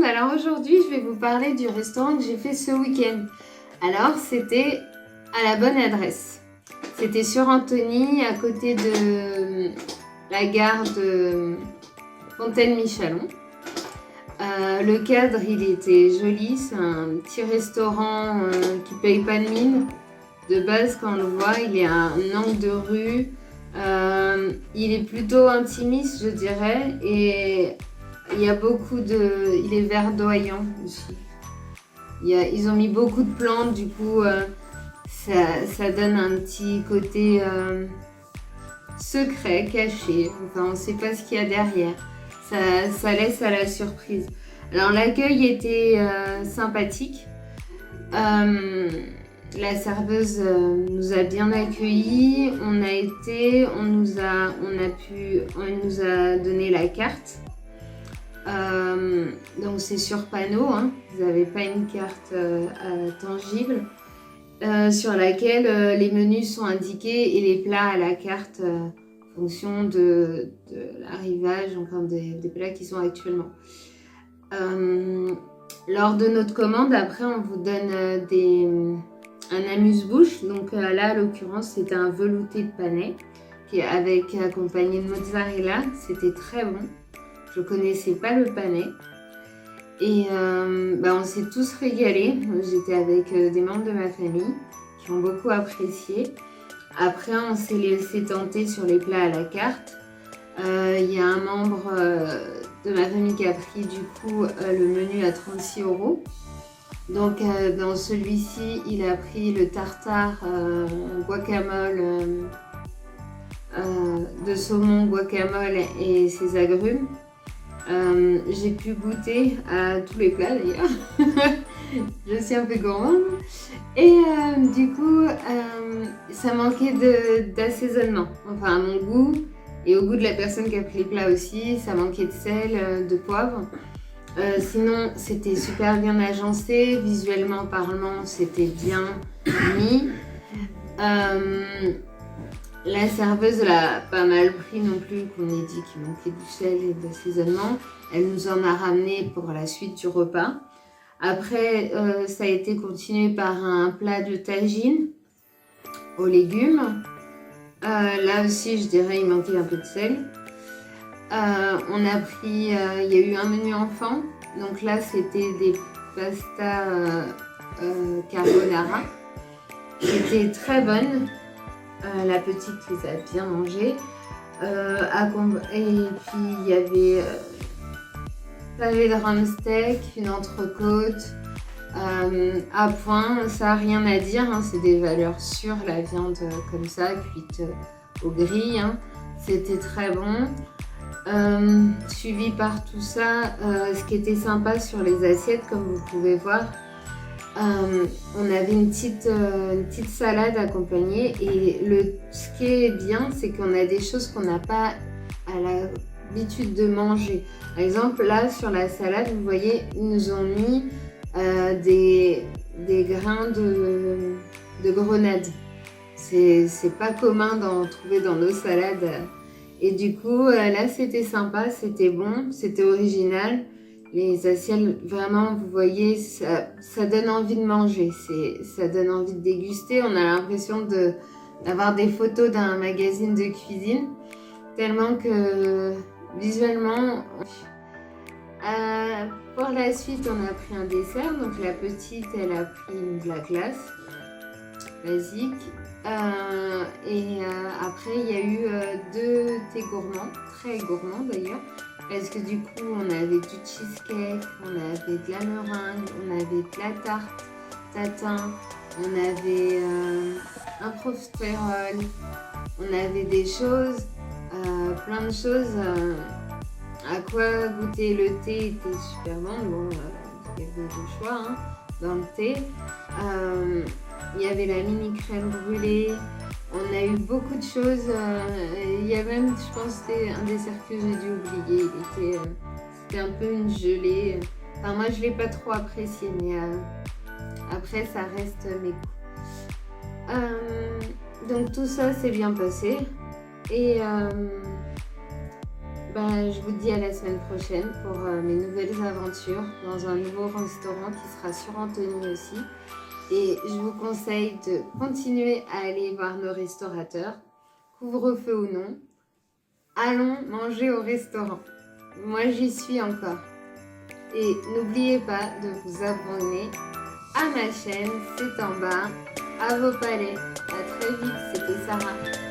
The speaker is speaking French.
alors aujourd'hui je vais vous parler du restaurant que j'ai fait ce week-end. Alors c'était à la bonne adresse. C'était sur Antony, à côté de la gare de Fontaine-Michalon. Le cadre il était joli, c'est un petit restaurant qui paye pas de mine. De base quand on le voit il est à un angle de rue. Il est plutôt intimiste je dirais et il y a beaucoup de... Il est verdoyant aussi. Ils ont mis beaucoup de plantes, du coup ça donne un petit côté secret, caché. Enfin on ne sait pas ce qu'il y a derrière. Ça laisse à la surprise. Alors l'accueil était sympathique. La serveuse nous a bien accueillis. Elle nous a donné la carte. Donc c'est sur panneau, hein. Vous n'avez pas une carte tangible sur laquelle les menus sont indiqués et les plats à la carte en fonction de l'arrivage, enfin des plats qui sont actuellement. Lors de notre commande, après on vous donne un amuse-bouche. Donc là, à l'occurrence, c'était un velouté de panais accompagné de mozzarella. C'était très bon. Je connaissais pas le panais. Et on s'est tous régalés. J'étais avec des membres de ma famille qui ont beaucoup apprécié. Après, on s'est laissé tenter sur les plats à la carte. Il y a un membre de ma famille qui a pris du coup le menu à 36 €. Donc dans celui-ci, il a pris le tartare guacamole de saumon guacamole et ses agrumes. J'ai pu goûter à tous les plats d'ailleurs. Je suis un peu gourmande. Et du coup, ça manquait d'assaisonnement. Enfin à mon goût et au goût de la personne qui a pris les plats aussi, ça manquait de sel, de poivre. Sinon, c'était super bien agencé, visuellement parlant, c'était bien mis. La serveuse l'a pas mal pris non plus, qu'on ait dit qu'il manquait du sel et d'assaisonnement. Elle nous en a ramené pour la suite du repas. Après, ça a été continué par un plat de tagine aux légumes. Là aussi, je dirais, il manquait un peu de sel. On a pris, il y a eu un menu enfant, donc là c'était des pastas carbonara, qui étaient très bonnes. La petite les a bien mangées. Et puis il y avait pavé de rhum-steak, une entrecôte, à point, ça n'a rien à dire, hein, c'est des valeurs sûres, la viande comme ça, cuite au grill, hein, c'était très bon. Suivi par tout ça, ce qui était sympa sur les assiettes, comme vous pouvez voir, on avait une petite salade accompagnée et ce qui est bien, c'est qu'on a des choses qu'on n'a pas à l'habitude de manger. Par exemple, là sur la salade, vous voyez, ils nous ont mis des grains de grenade. C'est pas commun d'en trouver dans nos salades. Et du coup, là, c'était sympa, c'était bon, c'était original. Les assiettes, vraiment, vous voyez, ça donne envie de manger, ça donne envie de déguster. On a l'impression d'avoir des photos d'un magazine de cuisine, tellement que visuellement... pour la suite, on a pris un dessert. Donc la petite, elle a pris de la glace basique. Après, il y a eu 2 thés gourmands, très gourmands d'ailleurs, parce que du coup, on avait du cheesecake, on avait de la meringue, on avait de la tarte tatin, on avait un profiterole, on avait des choses, plein de choses. À quoi goûter le thé était super bon. Bon, il y avait le choix hein, dans le thé. Il y avait la mini crème brûlée. On a eu beaucoup de choses. Il y a même, je pense, c'était un dessert que j'ai dû oublier. C'était un peu une gelée. Enfin, moi, je ne l'ai pas trop apprécié, mais après, ça reste mes goûts. Donc, tout ça s'est bien passé. Et je vous dis à la semaine prochaine pour mes nouvelles aventures dans un nouveau restaurant qui sera sur Antony aussi. Et je vous conseille de continuer à aller voir nos restaurateurs, couvre-feu ou non. Allons manger au restaurant. Moi, j'y suis encore. Et n'oubliez pas de vous abonner à ma chaîne, c'est en bas, à vos palais. À très vite, c'était Sarah.